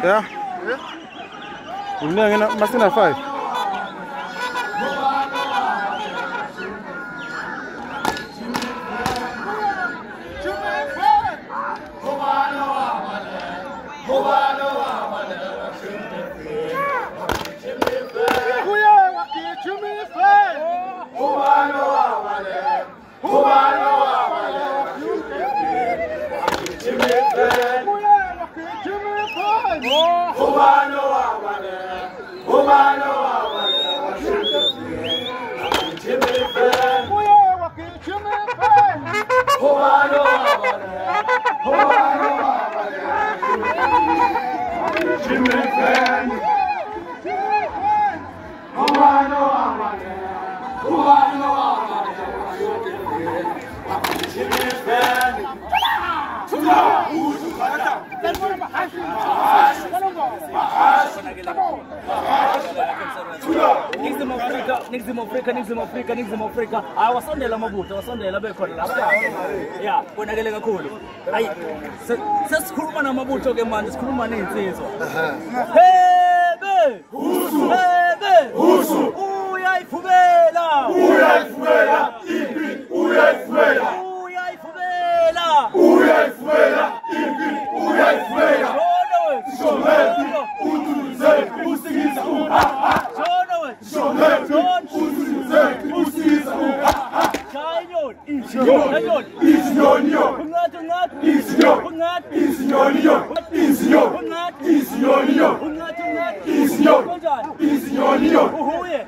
Yeah. Unenge na masina 5. Nixim Africa. Awasondela amabutho, awasondela bekhona lapha. Yeah, konakele kakhulu. Hayi, sesikhuluma namabutho ke manje, sikhuluma nezinsizwa. Hebe! Husu! Hebe! Husu! Uyayifubela! Uyayifubela! Impi! Uyayifubela! Uyayifubela! Uyayifubela! Impi! Uyayifubela! Shome! Utuze! Usikiza! Shone! Utuze! Usikiza! Chayon! Isinyonyo! Isinyonyo! Ungat! Isinyonyo! Isinyonyo! Isinyonyo! Isinyonyo! Isinyonyo! Uhuye!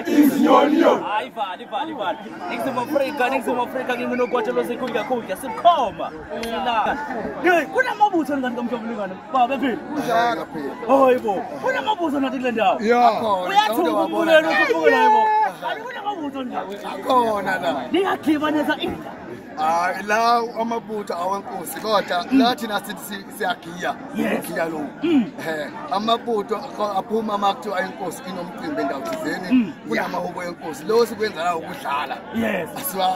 Isinyonyo! Hayi vali. Nixim Africa nginokwathelo sikhulika khulika sikhoma. Hey, kunamabutho ngani kamhlobulingane? Baba phela. Ushaka phela. Hayibo. Kunamabutho nathi kule ndawo. Uyathuka ukubukela ukubukela yibo. Hayi kunamabutho ndawo. Akhona la. Ningakhibaneza indaba. Hayi la amabutho awenkosi kodwa lathi nasithi siyagiya. Giya lo. Amabutho aphuma amakuthiwa ayinkosi inomcimbi endawo thizeni kunamahubo yenkosi. Lo sikwenza la ukudlala. Yes.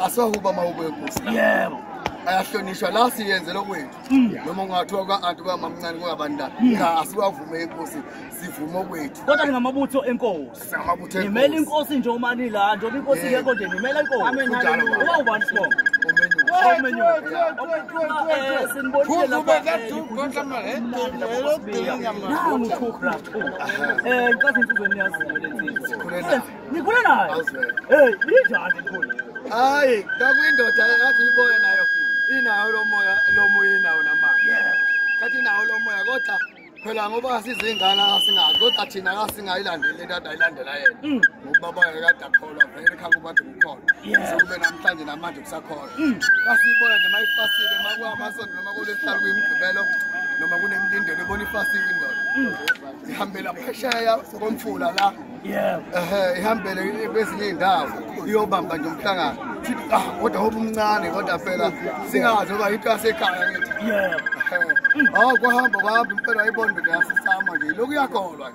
Asiwahuba amahubo yenkosi. Yebo. Ayahlonishwa la siyenze lokwethu noma ungathiwa kwaanti kwamamncane kwabantwana cha asiwavume inkosi sivume okwethu kodwa ningamabutho enkosi singamabutho nimela inkosi nje umani la njengoba inkosi ngekho nje nimela inkosi uba ubani sibonga omenyu sinibonile lapha inkathi insizweni yazile lensizwe nikhule nayo linjani nikhule hayi ngakwindoda yathi iboye nayo inayo lo moya inawo namanje kathi inawo lo moya kodwa phela ngoba sizingana asingazi kodwa thina kasingayilandeli into ayilandela yena ngoba baba kade akholwa vele khanga kubantu ukukholwa sekube namhlanje namanje kusakholwa kasibona nje mayifasile makuwa amasonto noma kulesihlalo kuyimgqibelo noma kunemlindelo ibona ifasile indoda ihambela phesheya komfula la ihambele kwezinye indawo iyobamba nje umhlangano sithi kodwa hoba umncane kodwa phela singazi oba into yasekhaya ngithi kwahamba impela ayibona into yasisama nje lokhu yakholwa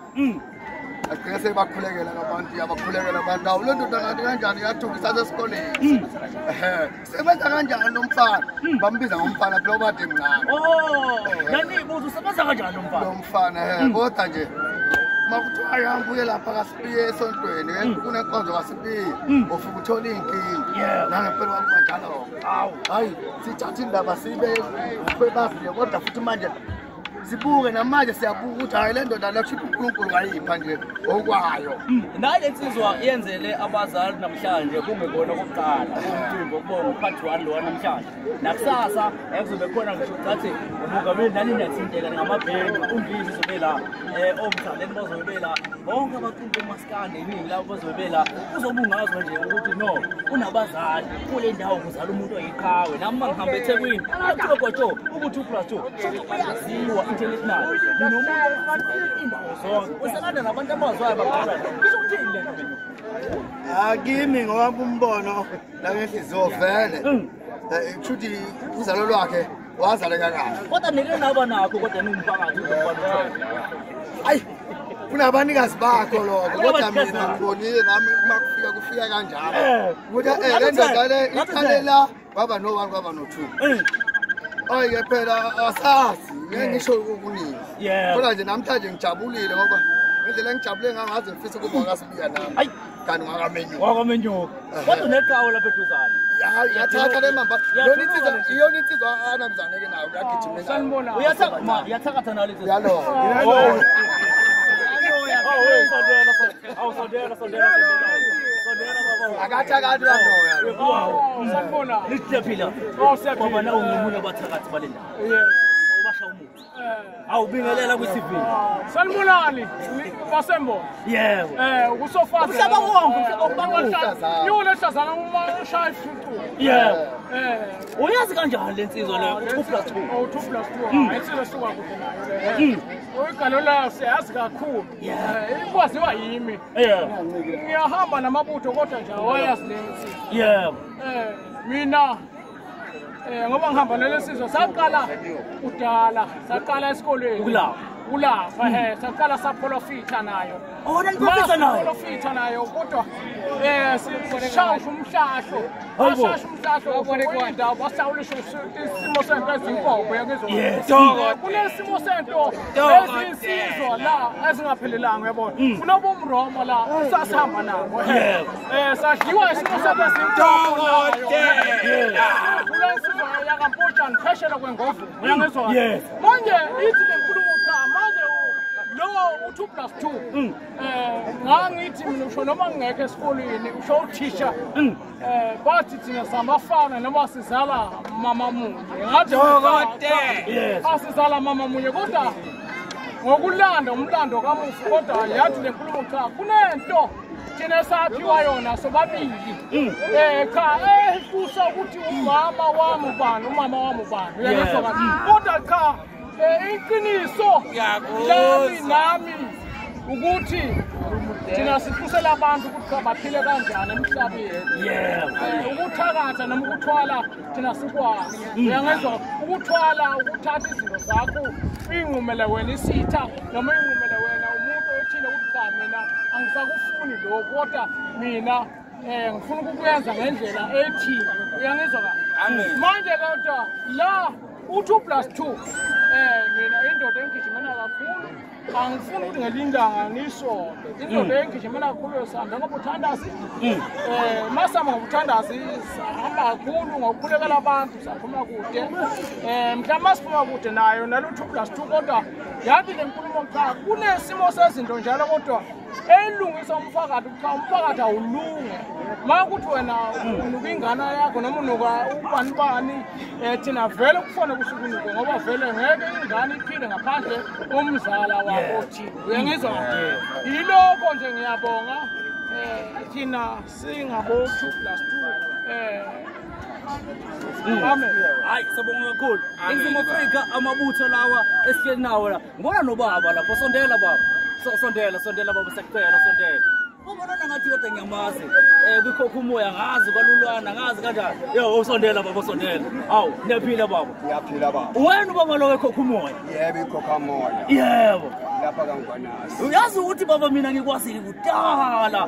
agcina sebakhulekela abantu awu le ndoda kanti kanjani yathuka isasesikoleni sebenza kanjani nomfana bambiza ngomfana phela obade mncane yanibuza usebenza kanjani lo mfana kodwa nje makuthiwa ayihamba uye lapha kaSipiye esontweni kunenkonzo kaSipiye ufika uthola iy'nkinga nangempela wakubanjalo hayi sithatha indaba sibe kwebafile kodwa futhi manje sibuke namanje siyabuka ukuthi hayi le ndoda lakushipha uNkulunkulu wayipha nje okwayo nayi le nsizwa yenzele abazali namhlanje kungekona kokuqala umcimbi okubonga uphathi wani lo namhlanje nakusasa ekuzobe khona ngisho ukuthi ubukameli nani niyathinteka ngamabhenki ungisi zobe la omzaleni bazobe la bonke abacimbi emaskande iningi labo bazobe la uzobungazwa nje ukuthi no unabazali kule ndawo kuzala umuntu oyiqhawe nami mangihamba eThekwini akuthiwe kwatsho ukuthi u+2 uyaziwa international ninomuntu indawo zonke usekade nabantu abazwayo baqala kusho ukuthini le nto akimi ngoba umbono la ngenhliziyo vele kushuthi uzalo lwakhe wazaleka kahle kodwa nike naba nakho kodwa ningumphakathi uzobona hayi kunabanikazi bakho lokho kodwa mina ngibonile nami kufika kanjalo ukuthi le ndoda le ikhalela kwaba no1 kwaba no2 Hayi ke phela asazi ngeke ngisho ukuningi. Yeah. Kodwa nje namhlanje ngijabulile ngoba indlela engijabule ngaze ngifisa ukuba ngasibiya nami. Hayi, kanti ungakamenyuka. Wakamenyuka. Kodwa uneqhawe lapha eduzane. Hayi yathatha le mamba. Iyona insizwa anamzane ke nayo uyagijima. Sanibona. Uyathakatha nalo lezi. Yalo. Sondela. Akathakathi landoya. Sanibona. Lisiyaphila. Siyaphila. Ngoba nawo ngomunye abathakathi balenda. Ubasha umuthi. Awubingelela kwi-TV. Sanibonani. Basembo. Yebo. Ukusofaka. Umhlaba wonke yona ehlazana uma ushaya ifucu. Yebo. Uyazi kanjani lensizwa leyo 2+2? 2+2. Ayisilo suka kude nayo. Uyigalo la siyazi kakhulu. Ikwaziwa yimi. Ngiyahamba namabutho kodwa nje awayazi lensi. Yebo. Mina ngoba ngihamba nalesizwe saqala udala, saqala esikolweni. Kulapha saqala saprofita nayo. Naniprofita nayo. Saprofita nayo kodwa sishayisha umhlahlo. Ashayisha umhlahlo kwindawo basawulisha isimo sento ezinkoko yakuzona. Kunesimo sento ezinsizwa la ezingaphelelanga yabona. Kunobomromo la sasihamba nabo. Sadliwa isimo sento ezinkoko. Kulesizwa yakamposhana pheshela kwengovu. Uyangizwa? Manje ithi lenkulumo manje lo 2+2 ngangithi mina usho noma ngeke esikolweni usho uthisha bathi thina samafana noma sizala mama munye ngathi asizala mama munye kodwa ngokulanda umlando kamufi kodwa yathi le nkulumo cha kunento thina saphiwa yona sobabili cha kusa ukuthi umama wami ubani uyangizwa kodwa cha iqiniso nami ukuthi thina siphusela abantu ukuthi baphile kanjani emhlabeni. Ukuthakatha noma ukuthwala thina sikwazi. Uyangizwa ukuthwala ukuthatha izinto zakho ingqumele wena isitha noma ingqumele wena umuntu othile ukuthi cha mina angisakufuni lokho kodwa mina ngifuna ukukwenza ngendlela ethi. Uyangizwa kahle? Manje kodwa la u2+2 mina indoda engigijimana kakhulu angifuni ukuthi ngelindanga ngisonto indoda engigijimana kakhulu yosanda ngoba uthandazi masama ngobuthandazi sahamba kakhulu ngokukhulekela abantu saphuma kude mhlawumbe masiphuma kude nayo nalo 2+2 kodwa yathi le nkulumo cha kunesimo sezinto njalo kodwa elungisa umphakathi cha umphakathi awulunge makuthi wena unuka ingane yakho noma unuka ubani thina vele kufona kusukunuka ngoba vele ngeke ingane iphile ngaphandle komzala wakho thina. Uyangizwa? Yiloko nje ngiyabonga thina singabo 2+2 amen. Hayi sabonga kakhulu. Inzima Afrika amabutho lawa esihleli nawo la. Ngibona nobaba lapho sondela baba. Sondela baba sekuphela sondela. Ubona ngathi kodwa ngiyamazi. Kukhokha umoya ngazi kwalulwana ngazi kanjani. Usondela baba sondela. Awu niyaphila baba. Ngiyaphila baba. Wena baba lo ekhokha umoya. Yebo ikhokha umoya. Yebo. Lapha kaNgwanasi. Uyazi ukuthi baba mina ngikwasile kudala.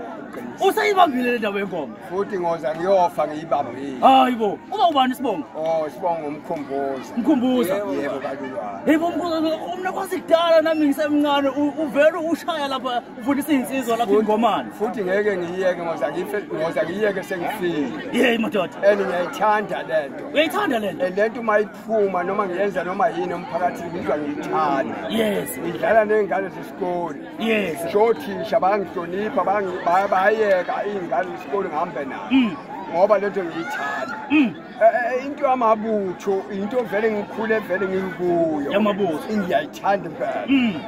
Usayibambile le ndawo yenkomo. Futhi ngoza ngiyofa ngiyibambile. Hayibo. Uba ubani isibongo? Sibonga umkhumbuzo. Mkhumbuza. Yebo kalulwana. Yebo umna kwasi kudala nami ngisemncane uvela ushaya lapha ufundisa insizwa lapha ingomani. Futhi ngeke ngiyeke ngoza ngiyeke sengifile. Madoda. Ngiyayithanda lento. Uyayithanda lento? Lento mayiphuma noma ngiyenza noma yini umphakathi ngizwa ngiyithanda. Yes. Ngidlala nengane zesikole. Yes. Shothisha bangihlonipha bayeka ingane zesikole ngihambe nayo. Ngoba lento ngiyithanda. Into yamabutho into vele ngikhule vele ngikuyo. Yamabutho ngiyayithanda phela.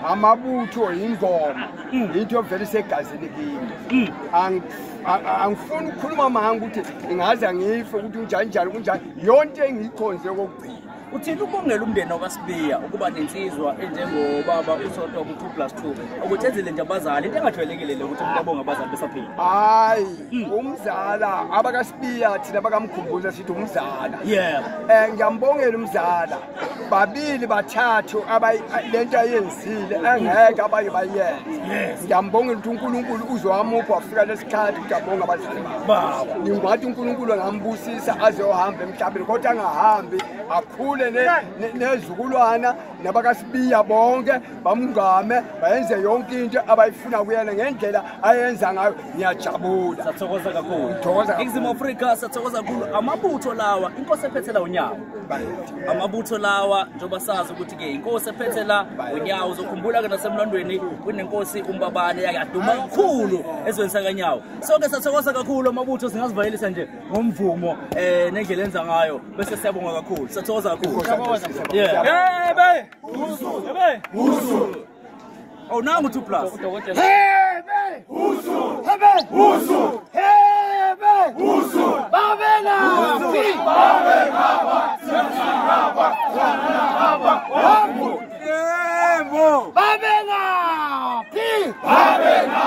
Amabutho ingoma. Into vele segazini kimi. Angifuni ukukhuluma manga ukuthi ingaze ngife ukuthi kunjani yonke engiyikhonze kokugcina. Uthini ukubongela umndeni wakwaSibiya ukuba nensizwa enjengobaba uSoto ku2+2 ukuthi enzele nje abazali into engajwayelekile le ukuthi umuntu abonga abazali besaphila. Hayi umzala abakaSibiya thina bakamkhumbuza sithi umzala. Ngiyambongela umzala babili bathathu lento ayenzile engeke abaye bayenze. Ngiyambongela ukuthi uNkulunkulu uzowamupha wafika lesikhathi ukuthi abonga abazali babo. Ngingathi uNkulunkulu angambusisa aze ohamba emhlabeni kodwa angahambi akhule bajabule nezizukulwana nabakasibiya bonke bamngame bayenze yonke into abayifuna kuyena ngendlela ayenza ngayo ngiyajabula sathokoza kakhulu eNingizimu Afrika sathokoza kakhulu amabutho lawa inkosi ephethela unyawo amabutho lawa njengoba sazi ukuthi ke inkosi ephethela unyawo uzokhumbula ke nasemlandweni kunenkosi uMbabane yakaduma kakhulu ezweni sakanyawo sonke sathokoza kakhulu amabutho singazivalelisa nje ngomvumo nendlela enza ngayo bese siyabonga kakhulu sathokoza kakhulu yebe usu oh nangu 2 plus hebe usu hebe usu hebe usu babena yebo babena pi babena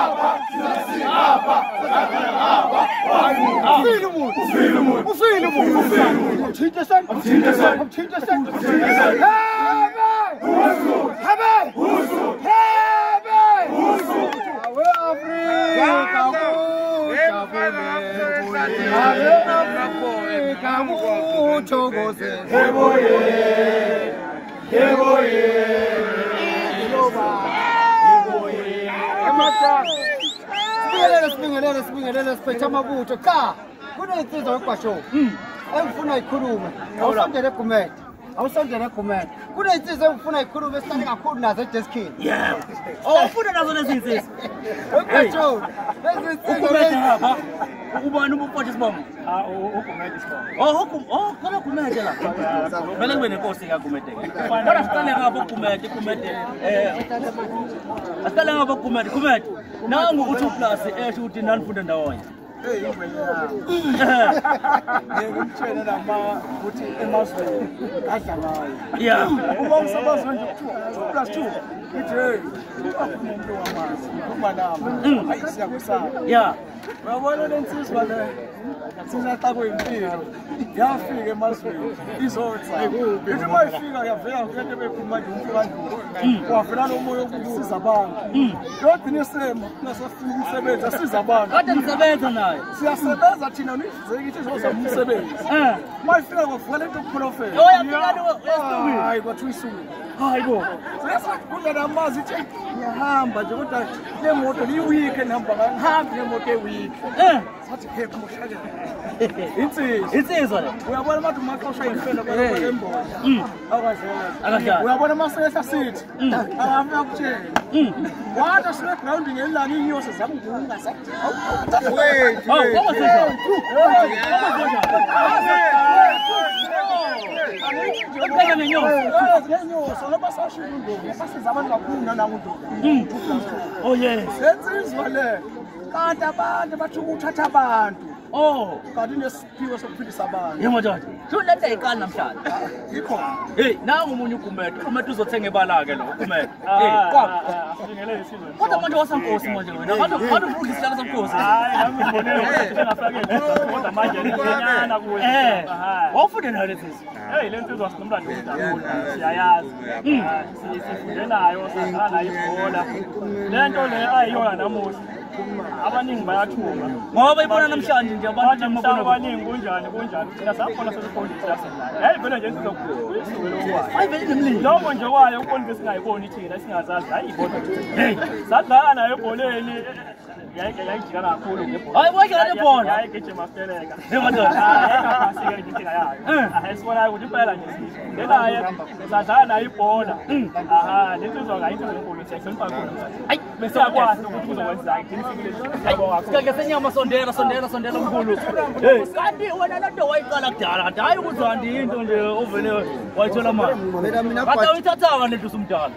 Sibingelele siphethe amabutho cha kunensizwa yokwasho engifuna ikhulume awusondele egumede kunensizwa engifuna ikhulume esihlale kakhulu nazo edeskini yeah ufuna nazo lezi insizwa yokwasho ugumede hapa ubani umpotshe sibongo ugumede sibongo khona gumede la vele kube nenkosi kaGumede kodwa siqale ngapha ugumede asiqale ngapha ugumede nangu ukuthi uplus esho ukuthi nanifunda ndawonye ngikutshela nama ukuthi emazweni adla ngayo yeah uma umsebenzi nje 2+2 ithi umuntu wamazi uma nama ayisiyakusana yeah uyabona lensizwa le sinatha kwempilo yafika emazweni izotha ithi mayifika yavela ngento bekhuluma nje umuntu kanjalo wavela lo moya wokusiza abantu kodwa nisema nasafika umsebenzi asiza abantu kodwa nisebenza naye siyasebenza thina nizeke ithi izozama umsebenzi mayifika kwavuka lento kuprofeti hayi kwathiwa isuku hayibo sesakudla namazi ithi ngiyahamba nje kodwa le moto liyi-weekend hamba ngihambi nemoto eweek sathi phepha moshakela insizwa le uyabona abantu maqosha imfelo kwembola akadlali uyabona amasehla sithi ahambe akutshela wathi sibe ground ngelanga inyosi zamgunga sathi oh yes sensizwa le kanti abantu bathi ukuthatha abantu kanti nesiphiwo sokuphilisa abantu yemododa hlulete iqala namhlanje yikho hey nangu umunye ugumede uzothenga ibala-ke lo ugumede singelele sizwe kodwa manje wasankosi manje wena ngathi ufunda isihlalo somkhosi kodwa manje nginyana kuwe wawufunde nayo lezi hey le nsizwa sinomlando omkhulu siyayazi sifunde nayo sahlala nayo ibhola lento le ayiyona namuhla abaningi bayathuma ngoba ibona namhlanje nje abantu mabona abaningi kunjani thina sakhona sesikhondisa yasenayo hey vele nje sizokusuke lo wayo hayi vele nemlilo lokho nje wayo ukhondi singayiboni thina singazazi hayi ibona hey sadlala nayo ebholeni yayijika kakhulu ngebhola hayi wayidlala nebhola yayigijima sikeleka yemododa yayingaphasi-ke inkinga yayo esibonayo ukuthi impela nje ngenaye sadlala nayo ibhola lensizwa ngayinsizwa enkulu siyayihlonipha kakhulu hayi besiyakwazi ukuthi kuzokwenzeka Sikake senyama sondela mkhulu kanti wena lento wayiqala kudala kanti hayi ukuthi kanti into nje ovele wayithola mali kanti uyithathanga lento usumdala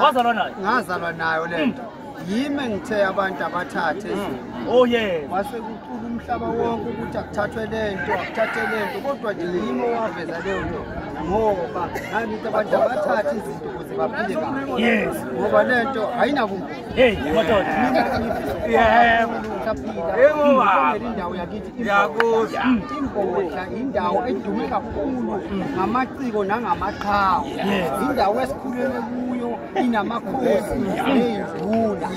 wazalwa nayo ngazalwa nayo lento yime ngithe abantu abathathe oh yeah wasekucula umhlaba wonke ukuthi akuthathwe lento kodwa nje yimo waveza leyo nto ngoba ngithi abantu abathathe izinto ukuze baphile kahle yes ngoba lento ayinakumbi hey madoda saphila indawo yakithi yakuza imbodla indawo edume kakhulu ngamaciko nangamaqhawe indawo esikhulele kuyo inamakhosi ney'nduna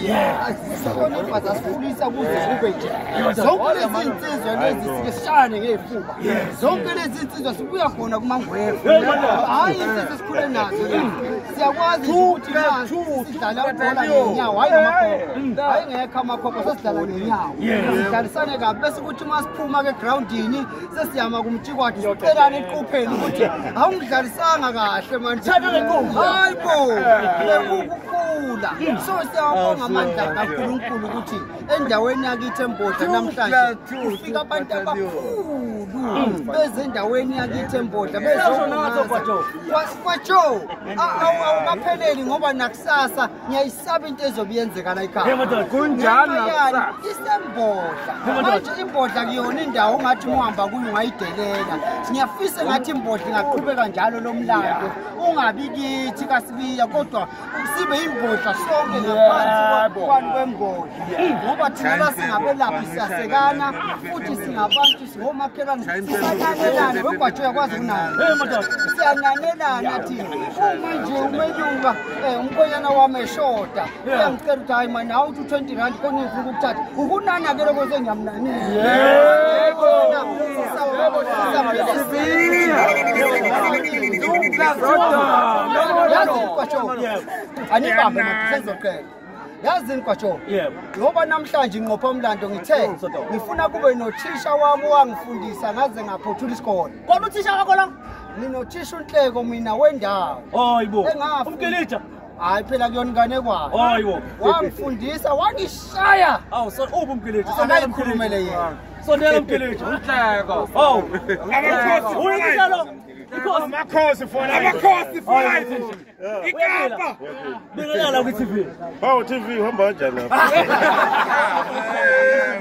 asisakonipha zasifundisa kuze kube nje zonke lezi nsizwa lezi sike sishane ngey'fuba zonke lezi nsizwa sibuya khona kumangwefu hhayi insizwa esikhule nazo siyakwazi ukuthi sidlala ibhola ngenyawo hhayi ngamakhokho hhayi ngekho amakhokho sesidlala ngenyawo sidlalisane kabi bese ukuthi uma siphuma-ke egrawundini sesiyama kumtshikwadi sicelane eqhupheni ukuthi awungidlalisanga kahle manje hayi bo bekukukhula so siyawabonga amandla kaNkulunkulu ukuthi endaweni yakithi eMbodla namhlanje kufika abantu abakhulu beze endaweni yakithi eMbodla kwatsho awukapheleli ngoba nakusasa ngiyayisaba into ezobe yenzeka la ekhaya kunjani isembodla manje imbodla kuyona indawo ongathi uhamba kuyo ungayidelela ngiyafisa ngathi imbodla ingaqhubeka njalo lo mlando ungabi kithi kaSibiya kodwa sibe imbodla sonke ngaphansi kwembodla ngoba thina singabelaphi siyasekana futhi singabantu singomakhelwane siyananelana begwatsho yakwazi kunani siyananelana thina uma nje umenyuka umkhwenyana wami eshoda uyangicela ukuthi hayi mani awuthi 20 rand khona ngifuna ukuthatha ukunana-ke lokho sengiyamnanisa anibambe senzoqela yazini kwatsho ngoba namhlanje nginqopha umlando ngithe ngifuna kube nothisha wami owangifundisa ngaze ngaphothula isikole Kona uthisha wakho la? Ninothisha uNhleko mina wendawo Hayibo. Umkelitsha. Hayi phela kuyona ingane kwawo. Hayibo. Wangifundisa wangishaya. Awu so ubumkelitsha. Sondela mkhulumele yena. Sondela mkelitsha. UNhleko. Awu. Amakhosi. Uyinjalo. Amakhosi for life. Ikapa. Bingela ku TV. Hawu TV uhamba kanjani lapha?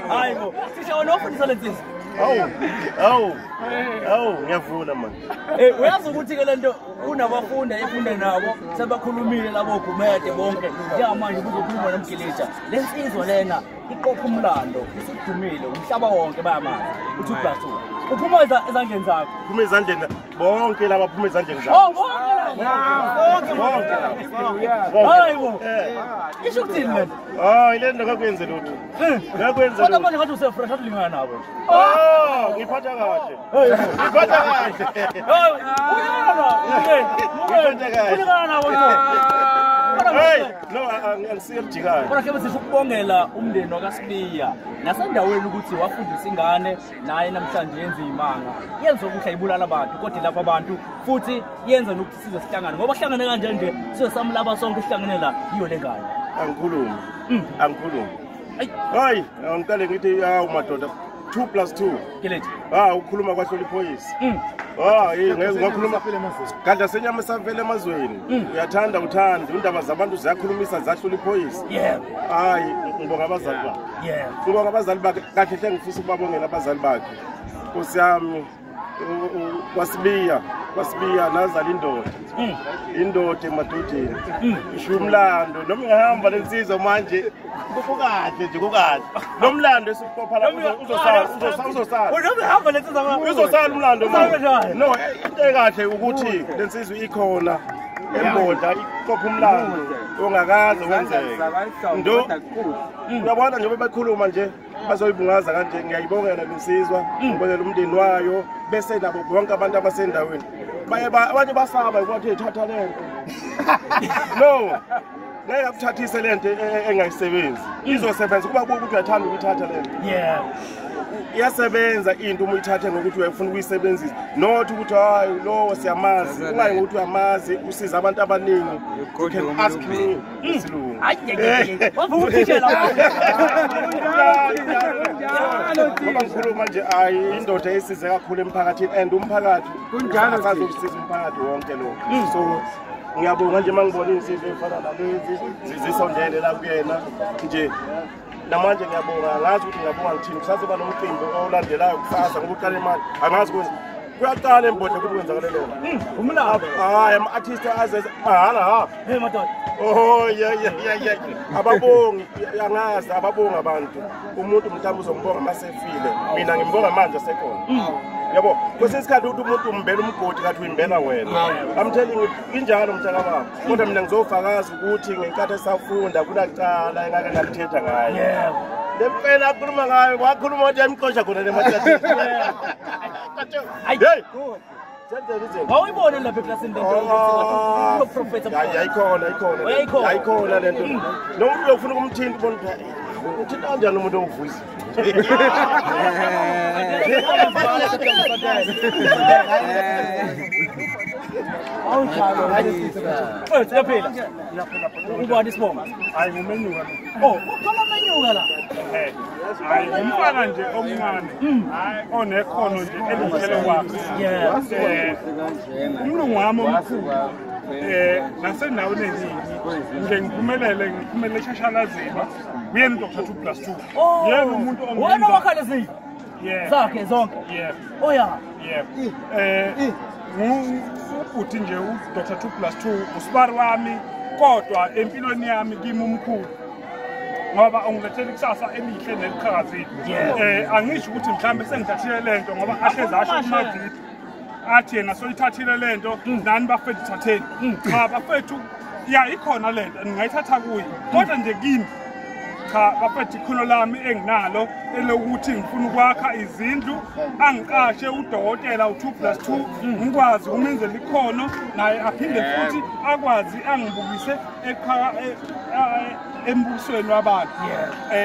Hayibo. Thisha wena ufundisa lensizwa. Awu, ngiyavuna manje. Uyazi ukuthi ke lento unabafundi efunda nabo sebakhulumile labo gumede bonke njengamanje kuzokhuluma nomgilitsha lensizwa lena iqopha umlando isidumile umhlaba wonke bayamazi uthi uBlasu uphuma ezandleni zakho Phuma ezandleni bonke laba phuma ezandleni zakho bonke hayibo isho ukuthini lento hayi lento ngakwenze lutho ngakwenza kodwa manje ngathi usefresh akulingana nabo ngiphatha kahle ngiphatha kahle ulingana nabo hey no angisiye mjikana kodwa ke bese ukubongela umndeni wakaSibiya nasendaweni ukuthi wafundisa ingane naye namhlanje yenza imanga yenza ukuthi ayibulala abantu kodwa lapha abantu futhi yenza nokuthi size sihlangane ngoba sihlangane kanje nje sizosamlaba sonke sihlangane la iyo lengane angikhulumi hayi ngiqale ngithi yawu madoda 2+2 Kelethi ukhuluma kwahloli iphoyisi ngeke ngakhuluma kanti senyama savele emazweni uyathanda uthanda indaba zabantu ziyakhulumisa zahloli iphoyisi hayi ngibonga abazali bakhe ngibonga abazali bakhe kahle hle ngifisa ukubabongela abazali bakhe Nkosi yami kwasibiya nazala indoda emadodeni isho umlando noma ngihamba lensizwa manje kukahle nje kukahle lo mlando esipopha lapho uzosala uhamba lensizwa uzosala umlando no into ekahle ukuthi lensizwa ikhona eMbodla iqopha umlando ongakaze wenzeka uyabona nje bekhuluma nje bazoyibungaza kanje ngiyayibongela lensizwa ngibongela umndeni wayo bese nabo bonke abantu abasendaweni abanye basaba ukuthi ethatha lento no ngeke akuthathise lento engayisebenzi izosebenza kuba ukuthi uyathanda ukuthatha lento iyasebenza into uma uyithathe ngokuthi uyafuna ukuyisebenzisa not ukuthi hayi lo siyamazi ungayi ngokuthi uyamazi usiza abantu abaningi you can ask me isilungu wavukutshela ngoba ngikhuluma nje hayi indoda esize kakhulu emphakathini and umphakathi kunjalo asazokusiza umphakathi wonke lo so ngiyabonga nje mangibona insizwe efana nalezi zizisondele la kuyena nje namanje ngiyabonga ngazi ukuthi ngiyabonga ngithini kusazoba nomcimbi olandelayo kusasa ngoba uqala imali angazi ukuthi kuyaqala eMbodla ukuthi kwenzakalelo umlando hayi ama-artist azeza mahala hey madoda yeah ababongi angazi ababonga abantu umuntu mhlawumbe uzombonga masefile mina ngimbonga manje sekhona yabo kwesinye isikhathi ukuthi umuntu umbela umgodi kathi uyimbela wena. I'm telling you injalo mtaka baba kodwa mina ngizofakaza ukuthi ngenkathi esafunda kulaqala engake ngalithetha ngayo lempela akhuluma ngayo wakhuluma ukuthi emqosha khona lemathathu hey awuyibona lapha eklasini lento professor ayikhona lento noma uyofuna ukumthinta ubona uthinta kanjani umuntu onguvuzi siyaphila ubani sibonga hayi ngumenyuka ukhala menyuka la hayi umfana nje omncane hayi onekhono nje elihlele kwakhe umlungu wami omkhulu nasendaweni eningi ngiphumelele eshashalazeni uyena Dr. 2+2 yena umuntu wena wakhala zini zakhe zonke oya ubhuti nje uDr. 2+2 usibari wami kodwa empilweni yami kimi umkhulu ngoba ungilethela ikusasa elihle neliqhakazile angisho ukuthi mhlambe sengithathile lento ngoba ahleze asho kumavidiyo athi yena soyithathile lento nani bafethu thatheni cha bafethu ikhona lento ngingayithatha kuye kodwa nje kimi cha bafethu ikhono lami enginalo elokuthi ngifuna ukwakha izindlu angiqashe udokotela u2+2 ngikwazi umenzela ikhono naye aphinde futhi akwazi angibukise embusweni wabantu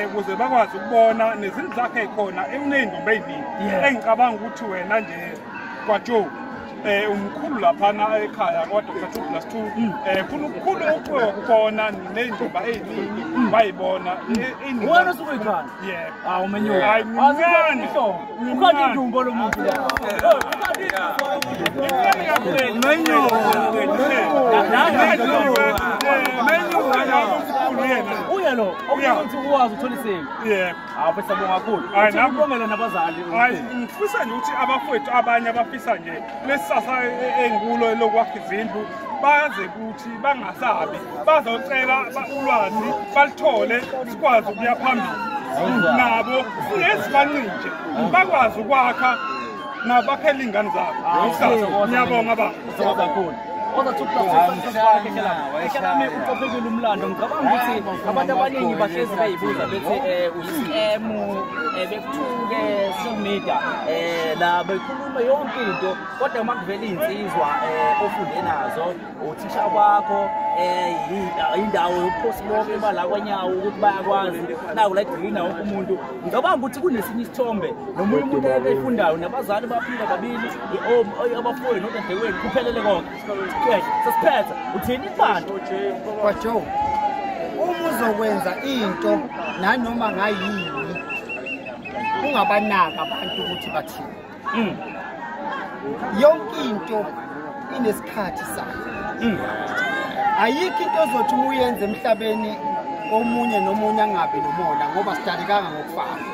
ukuze bakwazi ukubona nezindlu zakhe ekhona ekuneyindumbe eziningi engicabanga ukuthi wena nje kwaJoe umkhulu laphana ekhaya kodwa Dr. 2+2 kunokukhulu ukubona nezindumba eziningi bayibona wena usuke ekhaya hawu menyuka hayi ngani ukhathi indumbo lomuntu uye lo ukuthi ukwazi uthola isengu hawu bese sabonga kakhulu ngibongela nabazali ngifisa nje ukuthi abafowethu abanye abafisa nje lesasa engulo lokwakha izindlu baze ukuthi bangasabi bazocela ulwazi balithole sikwazi ukuya phambili nabo siyezibancije bakwazi ukwakha nabakhela ingane zabo ngiyabonga baba kakhulu oza 2+2 ehlelami ucophelele umlando ngicabanga ukuthi abantu abaningi bahlezi bayibuza bethi uScam bekuthuke social media la bekhuluma yonke into kodwa makuvela insizwa ofunde nazo uthisha kwakho indawo yokuphosibonke bala kwenyawo ukuthi bayakwazi naku la green wonke umuntu ngicabanga ukuthi kunesinye isithombe nomunye umuntu efundayo nabazali baphila kabili abafowenu nodadewenu kuphelele konke sasiphetha uthini bantu kwaJoe uma uzokwenza into nanoma ngayini ungabanaka abantu ukuthi bathini yonke into inesikhathi sayo ayikho into ozothi uyenze emhlabeni omunye nomunye angabe nomona ngoba sidalikanga ngokufana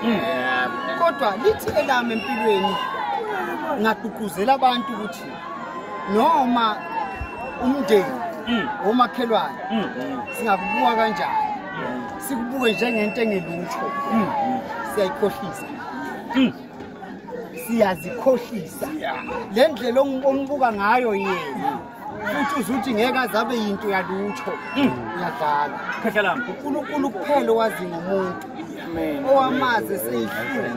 kodwa lithi elami empilweni ngaqhuquzela abantu ukuthi noma umndeni omakhelwane singakubuka kanjani sikubuke njengento engelutho siyayikhohlisa siyazikhohlisa le ndlela ombuka ngayo yena futhi uzuthi ngeke azabe yinto yalutho uyadala khehlela uNkulunkulu kuphela owazi ngomuntu owamaze seyihlula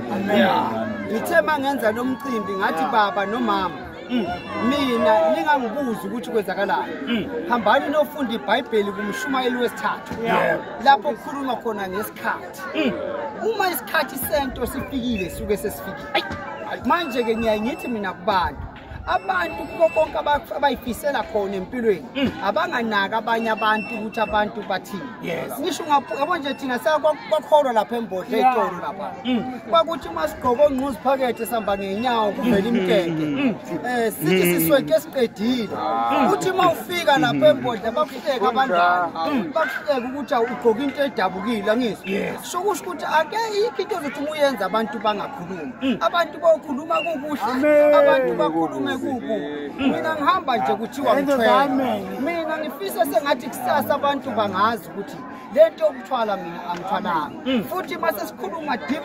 ngithe mangenza nomcimbi ngathi baba nomama mina ningangibuza ukuthi kwenzakalani hambani nofunda iBhayibheli kuMshumayeli wesithathu lapho kukhuluma khona ngesikhathi uma isikhathi sento sifikile suke sesifikile manje ke ngiyayithi mina kubantu abantu konke abayifisela khona empilweni abanganaka abanye abantu ukuthi abantu bathini ngisho ngapho nje thina sakwakholo lapha embodle etoro lapha kwakuthi masigqoka onquzi phakethe sihamba ngenyawo kuvela imkenge sithi siswenke siqedile uthi mawufika lapha embodle bakuhleka abangani bakuhleka ukuthi ugqoka into edabukile ngizwe sokusho ukuthi ake yikho into ozothi uyenza abantu bangakhulumi abantu bayokhuluma kubuhle abantu bakhulume kubo mina ngihamba nje kuthiwa ngithwele mina ngifisa sengathi kusasa abantu bangazi ukuthi lento yokuthwala mina angithwalanga futhi mase sikhuluma deep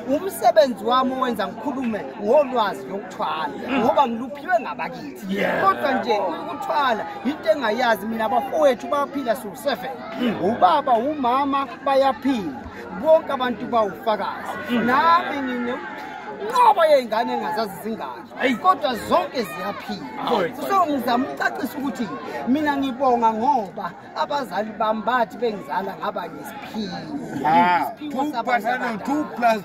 umsebenzi wami owenza ngikhulume ngolwazi lokuthwala ngoba ngiluphiwe ngabakithi kodwa nje ukuthwala into engayazi mina abafowethu bayaphila su 7 ubaba umama bayaphila bonke abantu bawufakazi nami ngine ngoba yengane engazazi zingane kodwa zonke ziyaphila so ngizama ukucacisa ukuthi mina ngibonga ngoba abazali bami bathi bengizala ngaba nesiphiwo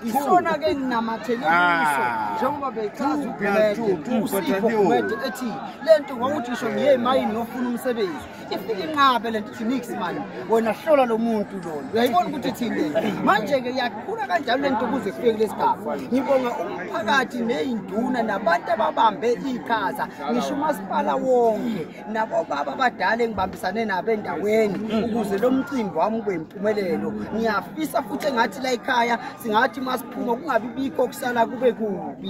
isona ke nginamathele kuso njengoba bechaza uBhete ethi lento ngokuthi ngisho ngiyemayini nofuna umsebenzi ifike inqabe lento ithi nix man wena hlola lo muntu lo uyayibona ukuthi thini manje ke yakhula kanjalo lento kuze kufike lesigaba ngibonga umphakathi nezinduna nabantu ababambe iqhaza ngisho umasipala wonke nabo baba abadala engibambisane nabo endaweni ukuze lo mcimbi wami ube impumelelo ngiyafisa futhi engathi la ekhaya singathi masiphuma kungabi bikho kusala kube kubi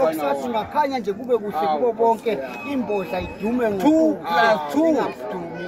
okusathi ngakhanya nje kube kuhle kubo bonke imbodla idume ngo2 + 2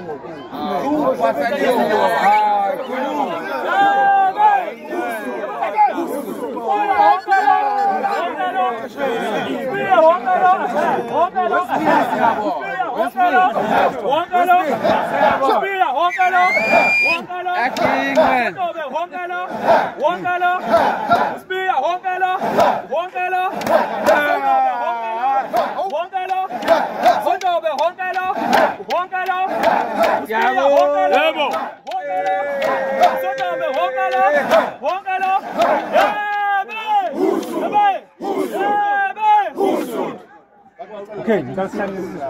Okay, you gotta stand in this.